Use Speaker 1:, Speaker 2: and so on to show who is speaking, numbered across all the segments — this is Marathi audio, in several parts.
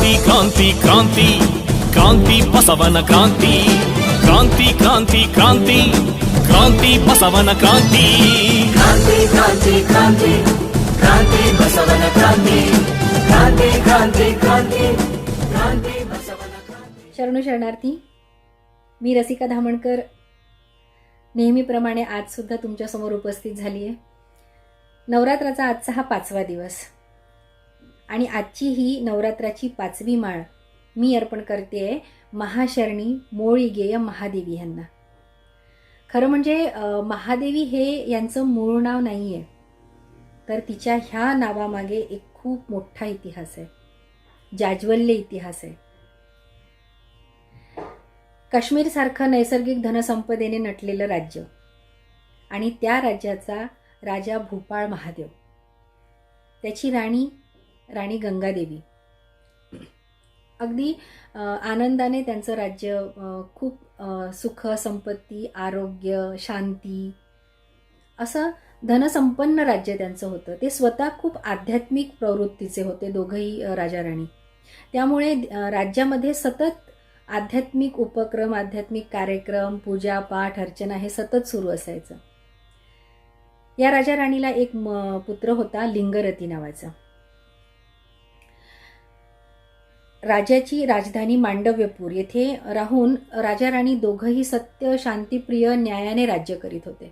Speaker 1: क्रांती क्रांती क्रांती क्रांती बसवन क्रांती क्रांती क्रांती क्रांती क्रांती बसवन क्रांती
Speaker 2: क्रांती क्रांती क्रांती क्रांती बसवन क्रांती क्रांती क्रांती क्रांती क्रांती बसवन क्रांती.
Speaker 3: शरणू शरणार्थी, मी रसिका धामणकर नेहमीप्रमाणे आज सुद्धा तुमच्यासमोर उपस्थित झाली आहे. नवरात्राचा आजचा हा 5वा दिवस आणि आजची ही नवरात्राची 5वी माळ मी अर्पण करते महाशरणी मोळी गेय महादेवी यांना. खरं म्हणजे महादेवी हे यांचं मूळ नाव नाही आहे, तर तिच्या ह्या नावामागे एक खूप मोठा इतिहास आहे, जाज्वल्य इतिहास आहे. काश्मीरसारखं नैसर्गिक धनसंपदेने नटलेलं राज्य आणि त्या राज्याचा राजा भूपाळ महादेव, त्याची राणी गंगादेवी अगदी आनंदाने त्यांचं राज्य खूप सुख संपत्ती आरोग्य शांती असं धनसंपन्न राज्य त्यांचं होतं. ते स्वतः खूप आध्यात्मिक प्रवृत्तीचे होते दोघंही राजा राणी. त्यामुळे राज्यामध्ये सतत आध्यात्मिक उपक्रम आध्यात्मिक कार्यक्रम पूजा पाठ अर्चना हे सतत सुरू असायचं. या राजा राणीला एक पुत्र होता लिंगरती नावाचा. राजाची राजधानी मांडव्यपूर येथे राहून राजा राणी दोघंही सत्य शांतिप्रिय न्यायाने राज्य करीत होते.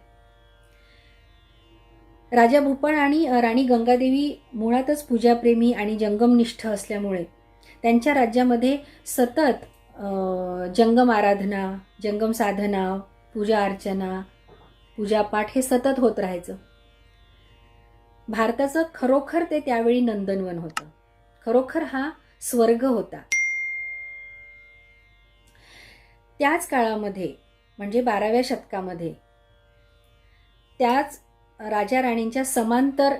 Speaker 3: राजा भूपाळ आणि राणी गंगादेवी मुळातच पूजाप्रेमी आणि जंगमनिष्ठ असल्यामुळे त्यांच्या राज्यामध्ये सतत जंगम आराधना जंगम साधना पूजा अर्चना पूजापाठ हे सतत होत राहायचं. भारताचं खरोखर ते त्यावेळी नंदनवन होतं. खरोखर हा स्वर्ग होता. त्याच काळामध्ये म्हणजे 12व्या शतकामध्ये त्याच राजा राणींच्या समांतर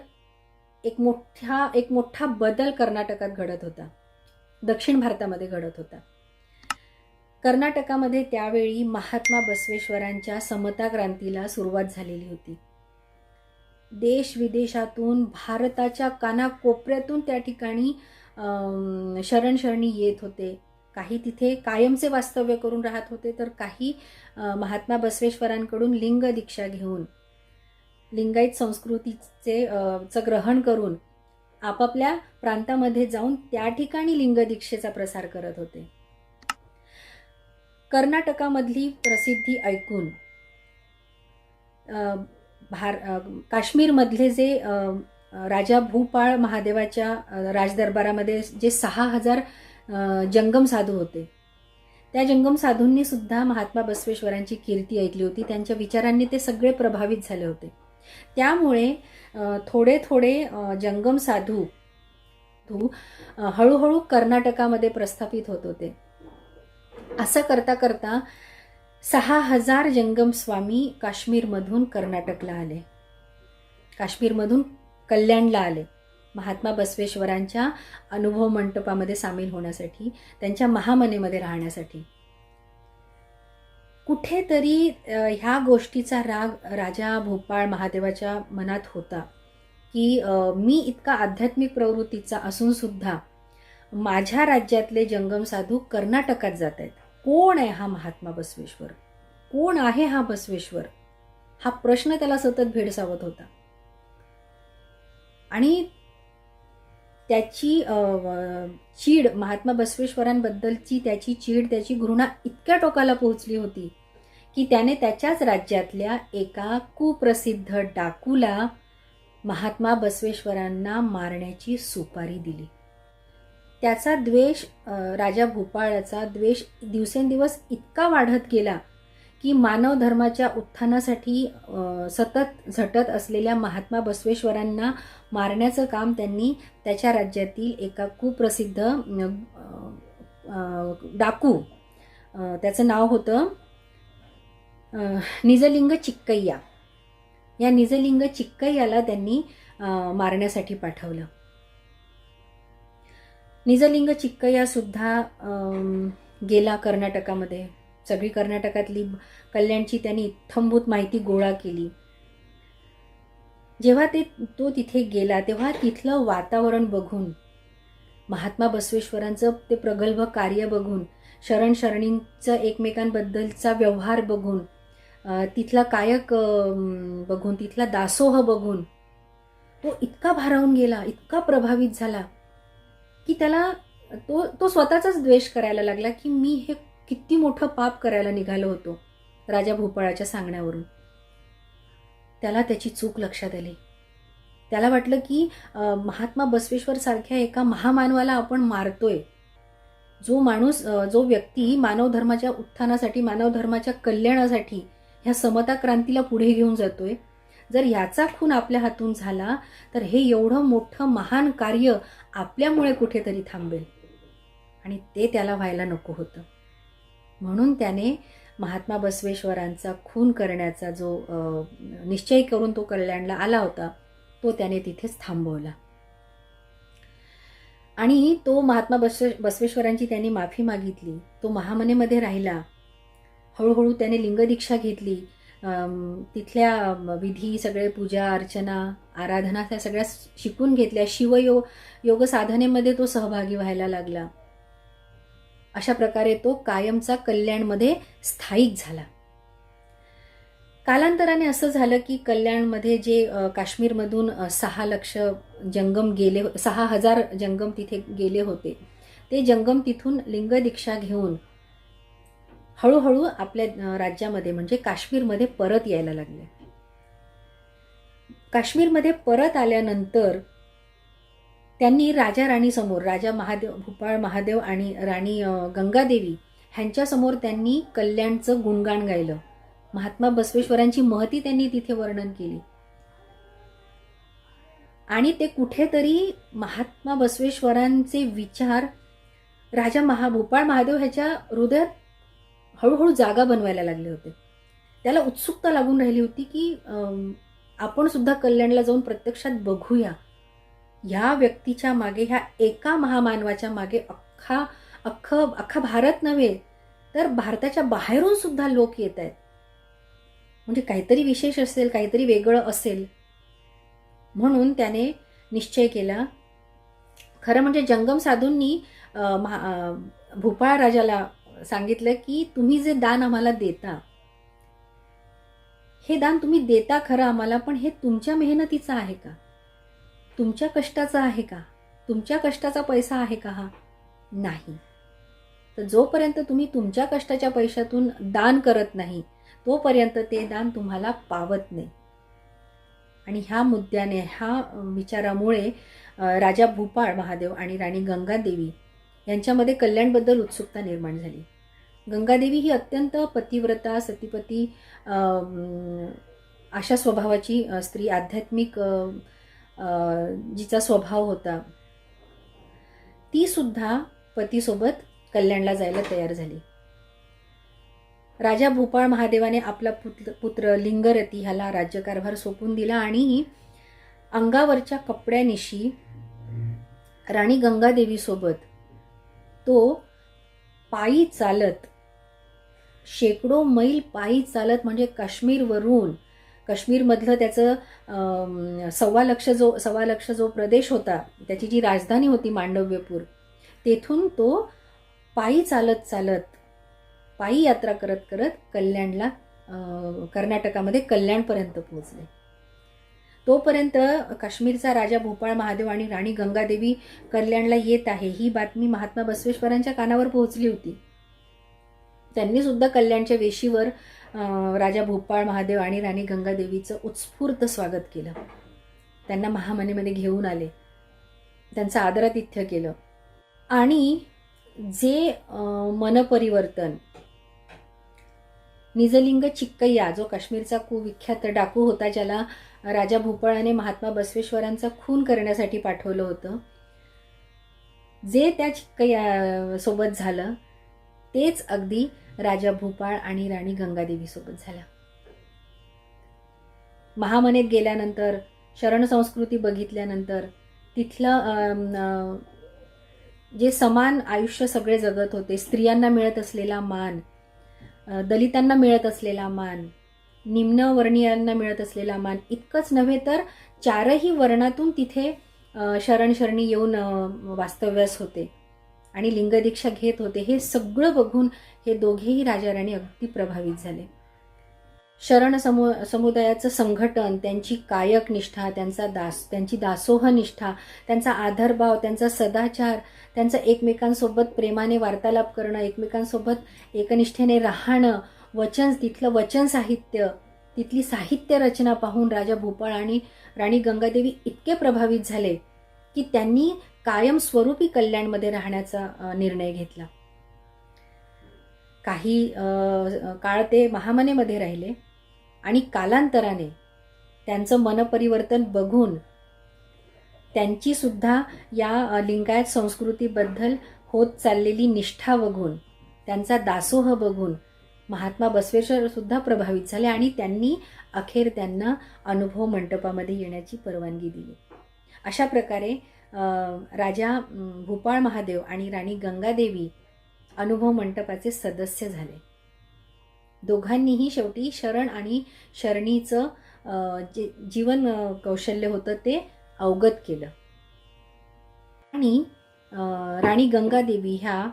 Speaker 3: एक मोठा बदल कर्नाटकात घडत होता, दक्षिण भारतामध्ये घडत होता. कर्नाटकामध्ये त्यावेळी महात्मा बसवेश्वरांच्या समता क्रांतीला सुरुवात झालेली होती. देश विदेशातून भारताच्या कानाकोपऱ्यातून त्या ठिकाणी शरणी येत होते. काही तिथे कायमचे वास्तव्य करून राहत होते, तर काही महात्मा बसवेश्वरांकडून लिंग दीक्षा घेऊन लिंगायत संस्कृतीचे ग्रहण करून आपापल्या प्रांतामध्ये जाऊन त्या ठिकाणी लिंग दीक्षेचा प्रसार करत होते. कर्नाटकामधली प्रसिद्धी ऐकून काश्मीरमधले जे राजा भूपाळ महादेवाच्या राजदरबारामध्ये जे 6000 जंगम साधू होते, त्या जंगम साधूंनी सुद्धा महात्मा बसवेश्वरांची कीर्ती ऐकली होती. त्यांच्या विचारांनी ते सगळे प्रभावित झाले होते. त्यामुळे थोडे थोडे जंगम साधू हळूहळू कर्नाटकामध्ये प्रस्थापित होत होते. असं करता करता 6000 जंगम स्वामी काश्मीरमधून कर्नाटकला आले, काश्मीरमधून कल्याणला आले महात्मा बसवेश्वरांच्या अनुभव मंटपामध्ये सामील होण्यासाठी, त्यांच्या महामनेमध्ये राहण्यासाठी. कुठेतरी ह्या गोष्टीचा राग राजा भूपाळ महादेवाच्या मनात होता की मी इतका आध्यात्मिक प्रवृत्तीचा असून सुद्धा माझ्या राज्यातले जंगम साधू कर्नाटकात जात आहेत. कोण आहे हा महात्मा बसवेश्वर? कोण आहे हा बसवेश्वर? हा प्रश्न त्याला सतत भेडसावत होता. आणि त्याची चीड महात्मा बसवेश्वरांबद्दलची त्याची चीड त्याची घृणा इतक्या टोकाला पोहोचली होती की त्याने त्याच्याच राज्यातल्या एका कुप्रसिद्ध डाकूला महात्मा बसवेश्वरांना मारण्याची सुपारी दिली. त्याचा द्वेष राजा भूपाळाचा द्वेष दिवसेंदिवस इतका वाढत गेला की मानव धर्माच्या उत्थानासाठी सतत झटत असलेल्या महात्मा बसवेश्वरांना मारण्याचं काम त्यांनी त्याच्या राज्यातील एका कुप्रसिद्ध डाकू, त्याचं नाव होतं निजलिंग चिक्कय्या, या निजलिंग चिक्कय्याला त्यांनी मारण्यासाठी पाठवलं. निजलिंग चिक्कय्या सुद्धा गेला कर्नाटकामध्ये. सगळी कर्नाटकातली कल्याणची त्यांनी इत्थंभूत माहिती गोळा केली. जेव्हा तो तिथे गेला तेव्हा तिथलं वातावरण बघून महात्मा बसवेश्वरांचं ते प्रगल्भ कार्य बघून, शरण शरणींचं एकमेकांबद्दलचा व्यवहार बघून, तिथला कायक बघून, तिथला दासोह बघून तो इतका भारावून गेला, इतका प्रभावित झाला की त्याला तो स्वतःचाच द्वेष करायला लागला की मी हे किती मोठं पाप करायला निघालो होतो राजा भूपाळाच्या सांगण्यावरून. त्याला त्याची चूक लक्षात आली. त्याला वाटलं की महात्मा बसवेश्वर सारख्या एका महामानवाला आपण मारतोय. जो व्यक्ती मानव धर्माच्या उत्थानासाठी, मानव धर्माच्या कल्याणासाठी ह्या समता क्रांतीला पुढे घेऊन जातोय, जर याचा खून आपल्या हातून झाला तर हे एवढं मोठं महान कार्य आपल्यामुळे कुठेतरी थांबेल आणि ते त्याला व्हायला नको होतं. म्हणून त्याने महात्मा बसवेश्वरांचा खून करण्याचा जो निश्चय करून तो कल्याणला आला होता तो त्याने तिथेच थांबवला. आणि तो महात्मा बसवेश्वरांची त्यांनी माफी मागितली. तो महामनेमध्ये राहिला. हळूहळू त्याने लिंगदीक्षा घेतली. तिथल्या विधी, सगळे पूजा अर्चना आराधना त्या सगळ्या शिकून घेतल्या. योग साधनेमध्ये तो सहभागी व्हायला लागला. अशा प्रकारे तो कायमचा कल्याणमध्ये स्थायिक झाला. कालांतराने असं झालं की कल्याणमध्ये जे काश्मीरमधून 6,00,000 जंगम गेले, 6,000 जंगम तिथे गेले होते, ते जंगम तिथून लिंगदीक्षा घेऊन हळूहळू आपल्या राज्यामध्ये म्हणजे काश्मीरमध्ये परत यायला लागले. काश्मीरमध्ये परत आल्यानंतर त्यांनी राजा राणी समोर, राजा भूपाळ महादेव आणि राणी गंगादेवी ह्यांच्यासमोर त्यांनी कल्याणचं गुणगान गायलं. महात्मा बसवेश्वरांची महती त्यांनी तिथे वर्णन केली. आणि ते कुठेतरी महात्मा बसवेश्वरांचे विचार राजा भूपाळ महादेव ह्याच्या हृदयात हळूहळू जागा बनवायला लागले होते. त्याला उत्सुकता लागून राहिली होती की आपण सुद्धा कल्याणला जाऊन प्रत्यक्षात बघूया. ह्या व्यक्तीच्या मागे, ह्या एका महामानवाच्या मागे अख्खा भारत नव्हे तर भारताच्या बाहेरून सुद्धा लोक येत आहेत. म्हणजे काहीतरी विशेष असेल, काहीतरी वेगळं असेल. म्हणून त्याने निश्चय केला. खरं म्हणजे जंगम साधूंनी भूपाळ राजाला सांगितलं की तुम्ही जे दान आम्हाला देता, हे दान तुम्ही देता खरं आम्हाला, पण हे तुमच्या मेहनतीचं आहे का? तुमच्या कष्टाचं आहे का? तुमच्या कष्टाचा पैसा आहे का हा? नाही. तर जोपर्यंत तुम्ही तुमच्या कष्टाच्या पैशातून दान करत नाही तोपर्यंत ते दान तुम्हाला पावत नाही. आणि ह्या मुद्द्याने, ह्या विचारामुळे राजा भूपाळ महादेव आणि राणी गंगादेवी यांच्यामध्ये कल्याणबद्दल उत्सुकता निर्माण झाली. गंगादेवी ही अत्यंत पतिव्रता, सतीपती अशा स्वभावाची स्त्री, आध्यात्मिक जिचा स्वभाव होता, ती सुद्धा पतीसोबत कल्याणला जायला तयार झाली. राजा भूपाळ महादेवाने आपला पुत्र लिंगरती ह्याला राज्यकारभार सोपून दिला आणि अंगावरच्या कपड्यानिशी राणी गंगादेवी सोबत तो पायी चालत, शेकडो मैल पायी चालत, म्हणजे काश्मीरमधलं त्याचं 1,25,000 जो प्रदेश होता, त्याची जी राजधानी होती मांडव्यपूर, तेथून तो पायी चालत पायी यात्रा करत करत कल्याणला, कर्नाटकामध्ये कल्याणपर्यंत पोहोचले. तोपर्यंत काश्मीरचा राजा भूपाळ महादेव आणि राणी गंगादेवी कल्याणला येत आहे ही बातमी महात्मा बसवेश्वरांच्या कानावर पोहोचली होती. त्यांनी सुद्धा कल्याणच्या वेशीवर राजा भूपाळ महादेव आणि राणी गंगादेवीचं उत्स्फूर्त स्वागत केलं. त्यांना महामनेमध्ये घेऊन आले, त्यांचं आदरातिथ्य केलं. आणि जे मनपरिवर्तन निजलिंग चिक्कय्या, जो काश्मीरचा कुविख्यात डाकू होता, ज्याला राजा भूपाळाने महात्मा बसवेश्वरांचा खून करण्यासाठी पाठवलं होतं, जे त्या चिक्कय्या सोबत झालं तेच अगदी राजा भूपाळ आणि राणी गंगादेवी सोबत झालं. महामनेत गेल्यानंतर, शरण संस्कृती बघितल्यानंतर, तिथलं जे समान आयुष्य सगळे जगत होते, स्त्रियांना मिळत असलेला मान, दलितांना मिळत असलेला मान, निम्न वर्णीयांना मिळत असलेला मान, इतकंच नव्हे तर 4ही वर्णातून तिथे शरण शरणी येऊन वास्तव्यास होते आणि लिंगदीक्षा घेत होते. हे सगळं बघून हे दोघेही राजा राणी अगदी प्रभावित झाले. शरण समुदायाचं संघटन, त्यांची कायक निष्ठा, त्यांची दासोह निष्ठा, त्यांचा आदरभाव, त्यांचा सदाचार, त्यांचं एकमेकांसोबत प्रेमाने वार्तालाप करणं, एकमेकांसोबत एकनिष्ठेने राहणं, तिथलं वचन साहित्य, तिथली साहित्य रचना पाहून राजा भूपाळ आणि राणी गंगादेवी इतके प्रभावित झाले की त्यांनी कायम स्वरूपी कल्याणमध्ये राहण्याचा निर्णय घेतला. काही काळ ते महामनेमध्ये राहिले आणि कालांतराने त्यांचं मनपरिवर्तन बघून, त्यांची सुद्धा या लिंगायत संस्कृतीबद्दल होत चाललेली निष्ठा बघून, त्यांचा दासोह बघून महात्मा बसवेश्वर सुद्धा प्रभावित झाले आणि त्यांनी अखेर त्यांना अनुभव मंटपामध्ये येण्याची परवानगी दिली. अशा प्रकारे राजा भूपाळ महादेव आणि राणी गंगादेवी अनुभव मंटपाचे सदस्य झाले. दोघांनीही शेवटी शरण आणि शरणीचं जे जीवन कौशल्य होतं ते अवगत केलं आणि राणी गंगादेवी ह्या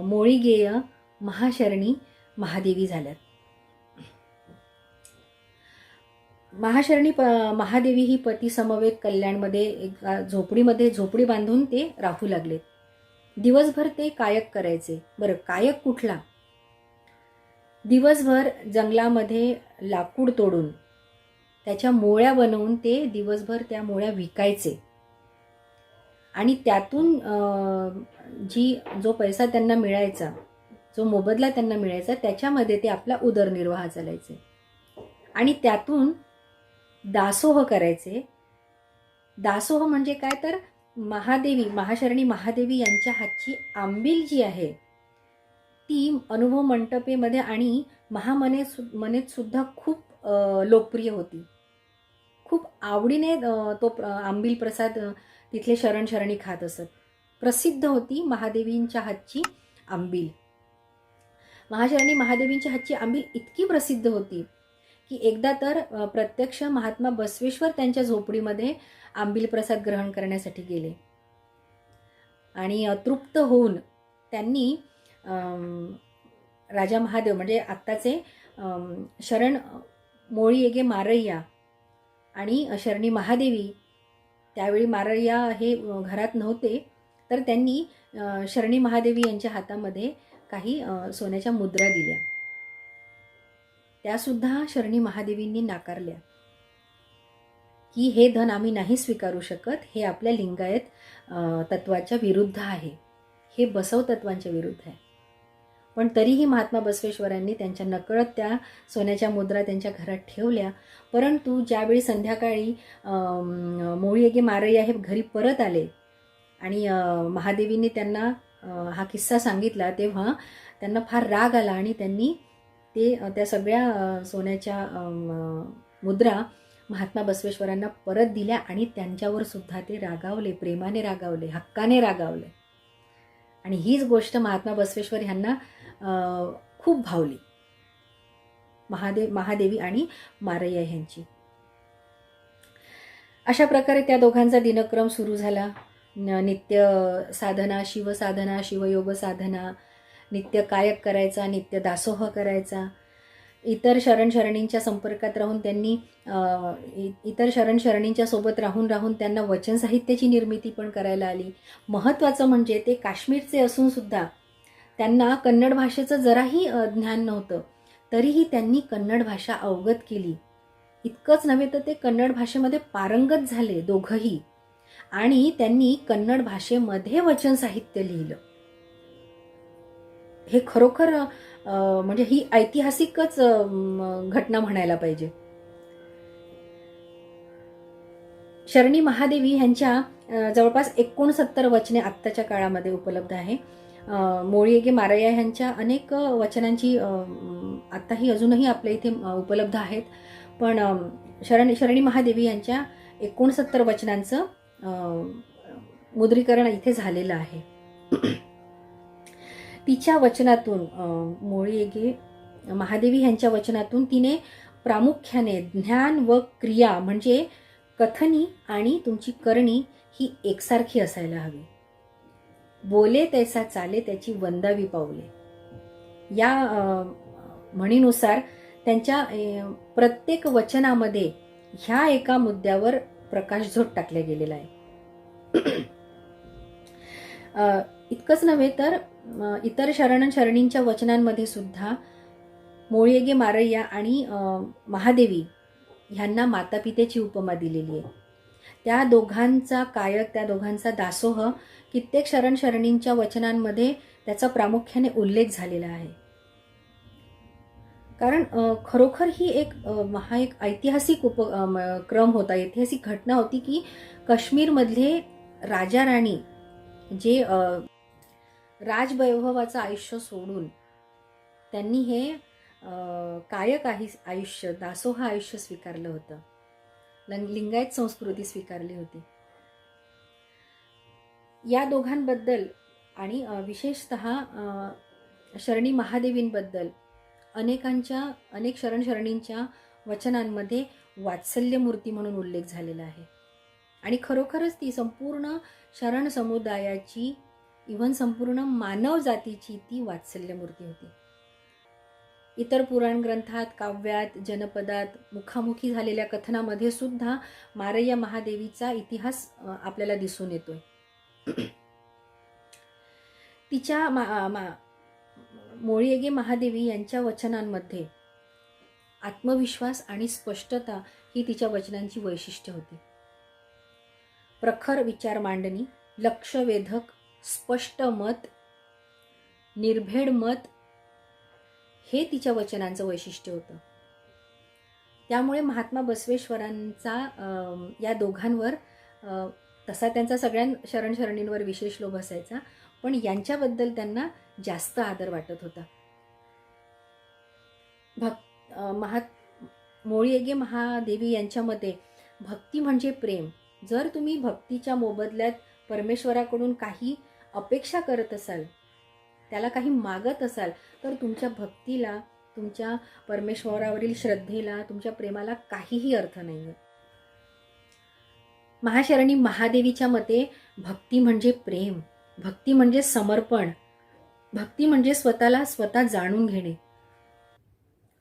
Speaker 3: मोळीगेय महाशरणी महादेवी झाल्यात. महाशरणी महादेवी ही पती समवेत कल्याणमध्ये एक झोपडी बांधून ते राहू लागले. दिवसभर ते कायक करायचे. बरं, कायक कुठला? दिवसभर जंगलामध्ये लाकूड तोडून त्याच्या मोळ्या बनवून ते दिवसभर त्या मोळ्या विकायचे आणि त्यातून जो पैसा त्यांना मिळायचा, जो मोबदला त्यांना मिळायचा, त्याच्यामध्ये ते आपला उदरनिर्वाह चालायचे आणि त्यातून दासोह करायचे. दासोह म्हणजे काय तर महाशरणी महादेवी यांच्या हातची आंबील जी आहे ती अनुभव मंटपेमध्ये आणि महामनेत सुद्धा खूप लोकप्रिय होती. खूप आवडीने तो आंबील प्रसाद तिथले शरण शरणी खात असत. प्रसिद्ध होती महादेवींच्या हातची आंबील. महाशरणी महादेवींच्या हातची आंबील इतकी प्रसिद्ध होती की एकदा तर प्रत्यक्ष महात्मा बसवेश्वर त्यांच्या झोपडीमध्ये आंबील प्रसाद ग्रहण करण्यासाठी गेले आणि तृप्त होऊन त्यांनी राजा महादेव म्हणजे आत्ताचे शरण मोळीएगे मारय्या आणि शरणी महादेवी, त्यावेळी मारय्या हे घरात नव्हते, तर त्यांनी शरणी महादेवी यांच्या हातामध्ये काही सोन्याच्या मुद्रा दिल्या. त्यासुद्धा शरणी महादेवींनी नाकारल्या की हे धन आम्ही नाही स्वीकारू शकत, हे आपल्या लिंगायत तत्वाच्या विरुद्ध आहे, हे बसव तत्वांच्या विरुद्ध आहे. पण तरीही महात्मा बसवेश्वरांनी त्यांच्या नकळत त्या सोन्याच्या मुद्रा त्यांच्या घरात ठेवल्या. परंतु ज्यावेळी संध्याकाळी मोळीएगे मारय्या हे घरी परत आले आणि महादेवींनी त्यांना हा किस्सा सांगितला, तेव्हा त्यांना फार राग आला आणि त्यांनी त्या सगळ्या सोन्याच्या मुद्रा महात्मा बसवेश्वरांना परत दिल्या आणि त्यांच्यावर सुद्धा ते रागावले, प्रेमाने रागावले, हक्काने रागावले. आणि हीच गोष्ट महात्मा बसवेश्वर ह्यांना खूप भावली, महादेवी आणि मारय्या ह्यांची. अशा प्रकारे त्या दोघांचा दिनक्रम सुरू झाला. नित्य साधना, शिवसाधना, शिवयोग साधना, नित्य कायक करायचा, नित्य दासोह करायचा. इतर शरण शरणींच्या संपर्कात राहून त्यांनी इतर शरण शरणींच्या सोबत राहून त्यांना वचन साहित्याची निर्मिती पण करायला आली. महत्त्वाचं म्हणजे ते काश्मीरचे असून सुद्धा त्यांना कन्नड भाषेचं जराही ज्ञान नव्हतं, तरीही त्यांनी कन्नड भाषा अवगत केली. इतकंच नव्हे तर ते कन्नड भाषेमध्ये पारंगत झाले दोघंही आणि त्यांनी कन्नड भाषेमध्ये वचन साहित्य लिहिलं. हे खरोखर म्हणजे ही ऐतिहासिकच घटना म्हणायला पाहिजे. शरणी महादेवी ह्यांच्या जवळपास 69 वचने आत्ताच्या काळामध्ये उपलब्ध आहे. मोळीएगे मारय्या ह्यांच्या अनेक वचनांची आत्ताही अजूनही आपल्या इथे उपलब्ध आहेत, पण शरणी महादेवी यांच्या 69 वचनांचं मुद्रीकरण इथे झालेलं आहे. तिच्या वचनातून मोळीएगे महादेवी ह्यांच्या वचनातून तिने प्रामुख्याने ज्ञान व क्रिया म्हणजे कथनी आणि तुमची करणी ही एकसारखी असायला हवी. बोले तैसा चाले त्याची वंदावी पाऊले. या म्हणीनुसार त्यांच्या प्रत्येक वचनामध्ये ह्या एका मुद्द्यावर प्रकाशझोत टाकला गेलेला आहे. इतकंच नव्हे तर इतर शरणींच्या वचनांमध्ये सुद्धा मोळयेगे मारय्या आणि महादेवी ह्यांना मातापितेची उपमा दिलेली आहे. त्या दोघांचा कायक, त्या दोघांचा दासोह कित्येक शरणींच्या वचनांमध्ये त्याचा प्रामुख्याने उल्लेख झालेला आहे. कारण खरोखर ही हा एक ऐतिहासिक क्रम होता, ऐतिहासिक घटना होती की काश्मीरमधले राजा राणी जे राजवैभवाचं आयुष्य सोडून त्यांनी हे कायक आयुष्य, दासोह आयुष्य स्वीकारलं होतं, लिंगायत संस्कृती स्वीकारली होती. या दोघांबद्दल आणि विशेषतः शरणी महादेवींबद्दल अनेक शरणींच्या वचनांमध्ये वात्सल्य मूर्ती म्हणून उल्लेख झालेला आहे. आणि खरोखरच ती संपूर्ण शरण समुदायाची, इव्हन संपूर्ण मानव जातीची ती वात्सल्य मूर्ती होती. इतर पुराण ग्रंथात, काव्यात, जनपदात, मुखामुखी झालेल्या कथनामध्ये सुद्धा मारय्या महादेवीचा इतिहास आपल्याला दिसून येतोय. तिच्या मोळयेगे महादेवी यांच्या वचनांमध्ये आत्मविश्वास आणि स्पष्टता ही तिच्या वचनांची वैशिष्ट्य होती. प्रखर विचार मांडणी, लक्षवेधक, स्पष्ट मत, निर्भेड मत हे तिच्या वचनांचं वैशिष्ट्य होतं. त्यामुळे महात्मा बसवेश्वरांचा या दोघांवर तसा त्यांचा सगळ्या शरणींवर विशेष लोभ असायचा, पण यांच्याबद्दल त्यांना जास्त आदर वाटत होता. मोळयेगे महादेवी यांच्या मते भक्ती म्हणजे प्रेम. जर तुम्ही भक्तीच्या मोबदल्यात परमेश्वराकडून काही अपेक्षा करत असाल, त्याला काही मागत असाल, तर तुमच्या भक्तीला, तुमच्या परमेश्वरावरील श्रद्धेला, तुमच्या प्रेमाला काहीही अर्थ नाही. महाशरणी महादेवीच्या मते भक्ती म्हणजे प्रेम, भक्ती म्हणजे समर्पण, भक्ती म्हणजे स्वतःला स्वतः जाणून घेणे,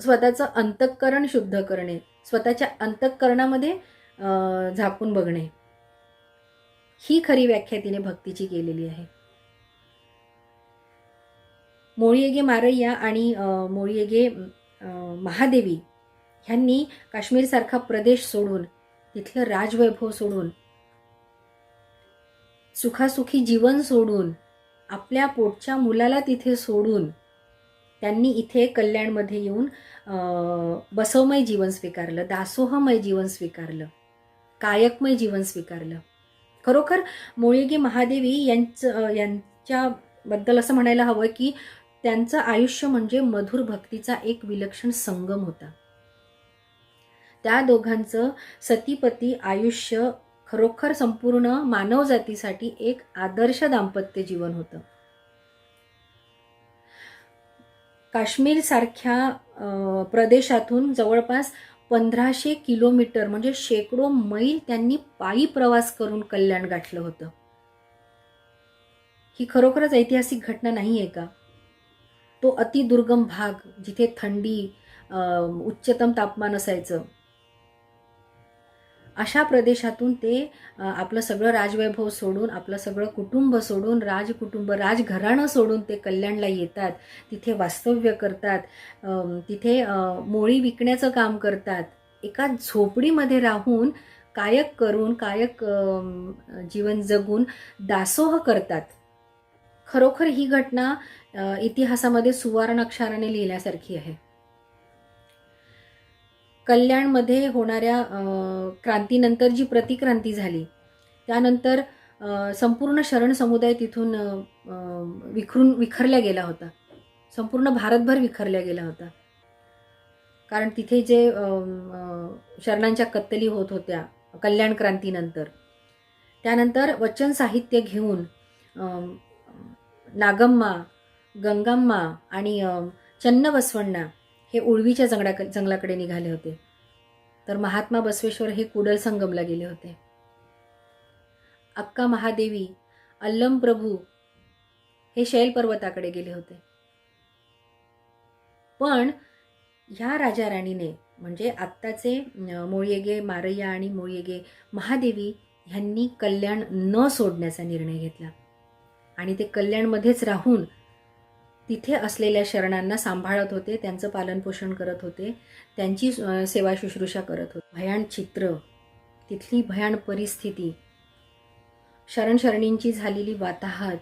Speaker 3: स्वतःचं अंतःकरण शुद्ध करणे, स्वतःच्या अंतःकरणामध्ये झाकून बघणे. ही खरी व्याख्या तिने भक्तीची केलेली आहे. मोळयेगे मारय्या आणि मोळयेगे महादेवी ह्यांनी काश्मीरसारखा प्रदेश सोडून, तिथलं राजवैभव सोडून, सुखासुखी जीवन सोडून, आपल्या पोटच्या मुलाला तिथे सोडून त्यांनी इथे कल्याणमध्ये येऊन बसवमय जीवन स्वीकारलं, दासोहमय जीवन स्वीकारलं, कायकमय जीवन स्वीकारलं. खरोखर मोळयेगे महादेवी यांच्याबद्दल असं म्हणायला हवं की त्यांचं आयुष्य म्हणजे मधुर भक्तीचा एक विलक्षण संगम होता. त्या दोघांचं सतीपती आयुष्य खरोखर संपूर्ण मानव जातीसाठी एक आदर्श दाम्पत्य जीवन होतं. काश्मीर सारख्या प्रदेशातून जवळपास 1500 किलोमीटर म्हणजे शेकडो मैल त्यांनी पायी प्रवास करून कल्याण गाठलं होतं. ही खरोखरच ऐतिहासिक घटना नाही आहे का? तो अतिदुर्गम भाग, जिथे थंडी, उच्चतम तापमान असायचं, अशा प्रदेशातून ते आपलं सगळं राजवैभव सोडून, आपलं सगळं कुटुंब सोडून, राजघराणं सोडून ते कल्याणला येतात. तिथे वास्तव्य करतात, तिथे मोळी विकण्याचं काम करतात, एका झोपडीमध्ये राहून कायक जीवन जगून दासोह करतात. खरोखर ही घटना इतिहासामध्ये सुवर्ण अक्षराने लिहिण्यासारखी आहे. कल्याणमध्ये होणाऱ्या क्रांतीनंतर जी प्रतिक्रांती झाली, त्यानंतर संपूर्ण शरण समुदाय तिथून विखरल्या गेला होता, संपूर्ण भारतभर विखरल्या गेला होता. कारण तिथे जे शरणांच्या कत्तली होत होत्या कल्याण क्रांतीनंतर, त्यानंतर वचन साहित्य घेऊन नागम्मा, गंगाम्मा आणि चन्नबसवण्णा हे उळवीच्या जंगलाकडे निघाले होते. तर महात्मा बसवेश्वर हे कुडल संगमला गेले होते. अक्का महादेवी, अल्लम प्रभू हे शैल पर्वताकडे गेले होते. पण ह्या राजा राणीने म्हणजे आत्ताचे मोळयेगे मारय्या आणि मोळयेगे महादेवी ह्यांनी कल्याण न सोडण्याचा निर्णय घेतला आणि ते कल्याणमध्येच राहून तिथे असलेल्या शरणांना सांभाळत होते, त्यांचं पालनपोषण करत होते, त्यांची सेवा शुश्रूषा करत होते. भयान चित्र, तिथली भयान परिस्थिती, शरण शरणींची झालेली वाताहत,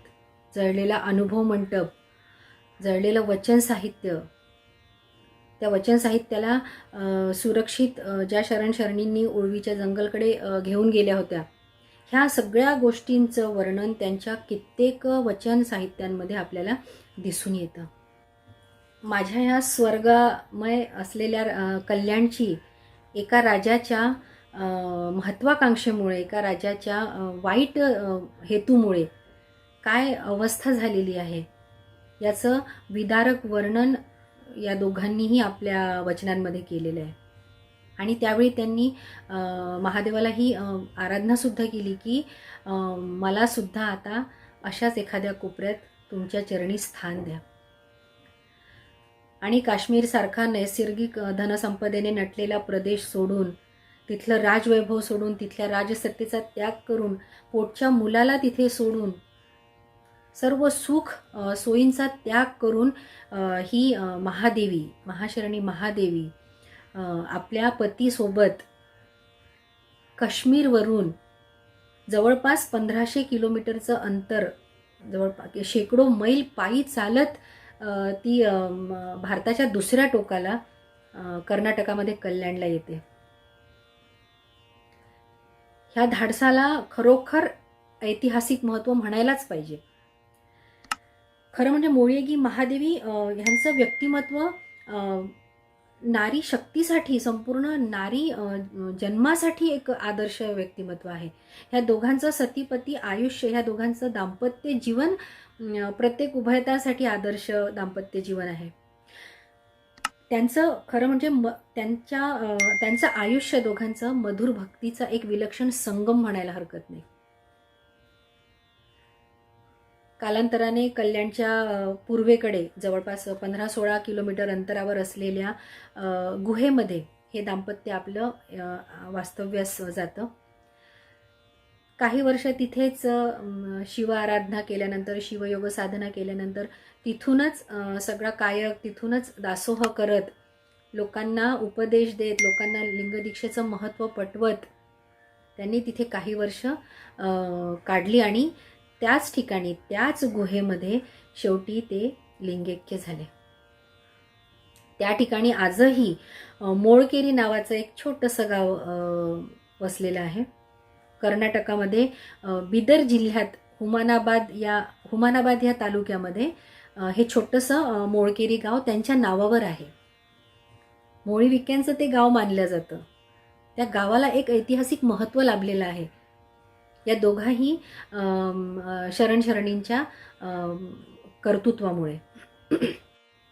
Speaker 3: जळलेला अनुभव मंडप, जळलेलं वचन साहित्य, त्या वचन साहित्याला सुरक्षित ज्या शरण शरणींनी ओळवीच्या जंगलकडे घेऊन गेल्या होत्या, ह्या सगळ्या गोष्टींचं वर्णन त्यांच्या कित्येक वचन साहित्यांमध्ये आपल्याला दिसून येतं. माझ्या ह्या स्वर्गमय असलेल्या कल्याणची एका राजाच्या महत्वाकांक्षेमुळे, एका राजाच्या वाईट हेतूमुळे काय अवस्था झालेली आहे याचं विदारक वर्णन या दोघांनीही आपल्या वचनांमध्ये केलेलं आहे. आणि त्यावेळी त्यांनी महादेवाला ही आराधनासुद्धा केली की मला सुद्धा आता अशाच एखाद्या कोपऱ्यात तुमच्या चरणी स्थान द्या. आणि काश्मीरसारखा नैसर्गिक धनसंपदेने नटलेला प्रदेश सोडून, तिथलं राजवैभव सोडून, तिथल्या राजसत्तेचा त्याग करून, पोटच्या मुलाला तिथे सोडून, सर्व सुख सोयींचा त्याग करून ही महादेवी, महाशरणी महादेवी आपल्या पतीसोबत काश्मीरवरून जवळपास 1500 किलोमीटरचं अंतर, जवळपास शेकडो मैल पायी चालत ती भारताच्या दुसऱ्या टोकाला कर्नाटकामध्ये कल्याणला येते. ह्या धाडसाला खरोखर ऐतिहासिक महत्त्व म्हणायलाच पाहिजे. खरं म्हणजे मोळयेगी महादेवी ह्यांचं व्यक्तिमत्व नारी शक्तीसाठी, संपूर्ण नारी जन्मासाठी एक आदर्श व्यक्तिमत्व आहे. ह्या दोघांचं सतीपती आयुष्य, ह्या दोघांचं दाम्पत्य जीवन प्रत्येक उभयतासाठी आदर्श दाम्पत्य जीवन आहे. त्यांचं खरं म्हणजे त्यांचं आयुष्य दोघांचं मधुर भक्तीचा एक विलक्षण संगम म्हणायला हरकत नाही. कालांतराने कल्याणच्या पूर्वेकडे जवळपास 15-16 किलोमीटर अंतरावर असलेल्या गुहेमध्ये हे दाम्पत्य आपलं वास्तव्यास जातं. काही वर्ष तिथेच शिव आराधना केल्यानंतर, शिवयोग साधना केल्यानंतर तिथूनच सगळा कायक, तिथूनच दासोह करत, लोकांना उपदेश देत, लोकांना लिंगदीक्षेचं महत्त्व पटवत त्यांनी तिथे काही वर्ष काढली आणि त्याच ठिकाणी, त्याच गुहेमध्ये शेवटी ते लिंगैक्य झाले. त्या ठिकाणी आजही मोळकेरी नावाचं एक छोटंसं गाव वसलेलं आहे. कर्नाटकामध्ये बिदर जिल्ह्यात हुमानाबाद या तालुक्यामध्ये हे छोटंसं मोळकेरी गाव त्यांच्या नावावर आहे. मोळी विक्यांचं ते गाव मानलं जातं. त्या गावाला एक ऐतिहासिक महत्त्व लाभलेलं आहे या दोघाही शरण शरणींच्या कर्तृत्वामुळे.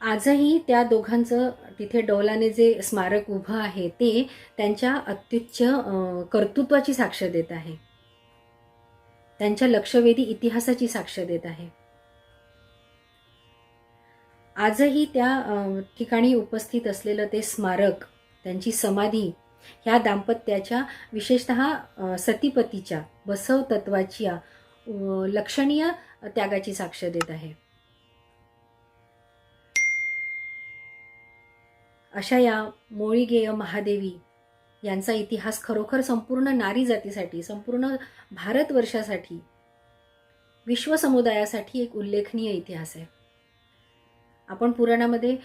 Speaker 3: आजही त्या दोघांचं तिथे डौलाने जे स्मारक उभं आहे ते त्यांच्या अत्युच्च कर्तृत्वाची साक्ष देत आहे, त्यांच्या लक्षवेधी इतिहासाची साक्ष देत आहे. आजही त्या ठिकाणी उपस्थित असलेलं ते स्मारक, त्यांची समाधी ह्या दाम्पत्याच्या, विशेषतः सतीपतीच्या बसव तत्वाची लक्षणीय त्यागाची साक्ष देत आहे. अशा या मोळीगेय महादेवी यांचा इतिहास खरोखर संपूर्ण नारी जातीसाठी, संपूर्ण भारतवर्षासाठी, विश्वसमुदायासाठी एक उल्लेखनीय इतिहास आहे. आपण पुराणामध्ये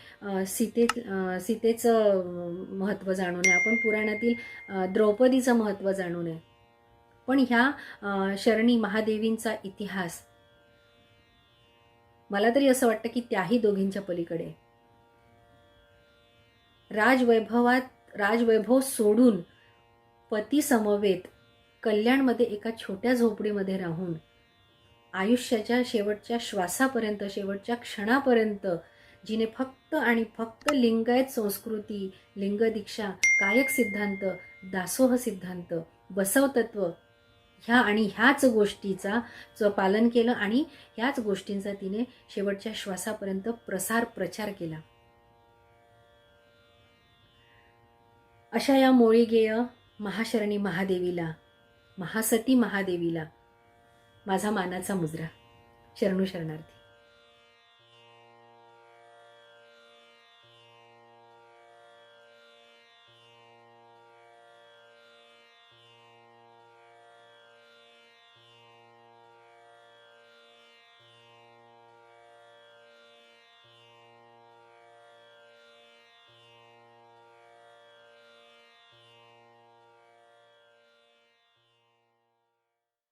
Speaker 3: सीतेचं महत्त्व जाणून आहे, आपण पुराणातील द्रौपदीचं महत्त्व जाणून आहे, पण ह्या शरणी महादेवींचा इतिहास मला तरी असं वाटतं की त्याही दोघींच्या पलीकडे. राजवैभव सोडून पती समवेत कल्याणमध्ये एका छोट्या झोपडीमध्ये राहून आयुष्याच्या शेवटच्या श्वासापर्यंत, शेवटच्या क्षणापर्यंत जिने फक्त आणि फक्त लिंगायत संस्कृती, लिंगदीक्षा कायक सिद्धांत, दासोह सिद्धांत, बसवतत्व ह्याच गोष्टीचा पालन केलं आणि ह्याच गोष्टींचा तिने शेवटच्या श्वासापर्यंत प्रचार केला. अशा या मोळीगेय महाशरणी महादेवीला, महासती महादेवीला माझा मानाचा मुजरा. शरणू शरणार्थी.